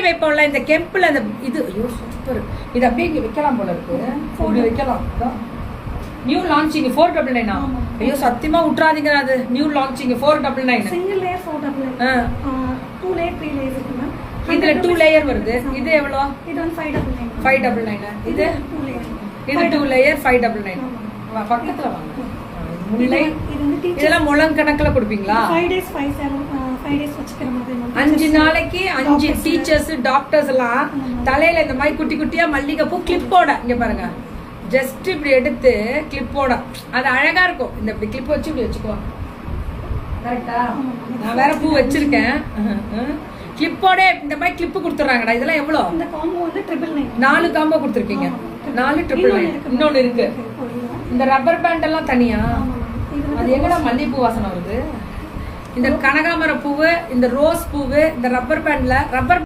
வைப்போம்ல இந்த கெம்பில் அந்த இது. ஐயோ சூப்பர். இது அப்படியே இங்கே வைக்கலாம் போல இருக்கு. இப்படி வைக்கலாம். New launching 499. ஐயோ சத்தியமா விட்டுறாதீங்க. அது new launching 499. Single layer 499. 2 layer 3 layer இருக்கு மேம். இதுல 2 லேயர் வருது. இது எவ்வளோ? இது வந்து 599. 599. இது 2 லேயர். இது 2 லேயர் 599. பக்கத்துல வாங்க. முல்லை இதெல்லாம் முழம் கணக்குல கொடுப்பீங்களா? 5 days 5 days வச்சுக்கிற மாதிரி. 5 நாளைக்கு 5 டீச்சர்ஸ் டாக்டர்ஸ் எல்லாம் தலையில இந்த மாதிரி குட்டி குட்டியா மல்லிகைப்பூ கிளிப்போட இங்க பாருங்க. ஜஸ்ட் இப்படி எடுத்து கிளிப்போட அது அழகா இருக்கும். இந்த இப்படி கிளிப் வச்சு இப்படி வச்சுக்கோ. கரெக்டா? நான் வேற பூ வச்சிருக்கேன். கிளிப்போட இந்த மாதிரி கிளிப்பு கொடுத்துறாங்கடா. இதெல்லாம் எவ்வளோ? இந்த காம்போ வந்து 999. 4 காம்போ கொடுத்துருக்கீங்க. 4 999. இன்னொன்னு இருக்கு. இந்த ரப்பர் பேண்ட் எல்லாம் தனியா? அது எங்கடா மல்லிகைப்பூ வாசனை வருது? இந்த கனகாமர பூவு, இந்த ரோஸ் பூவு, இந்த ரப்பர் பேண்ட்ல ரப்பர்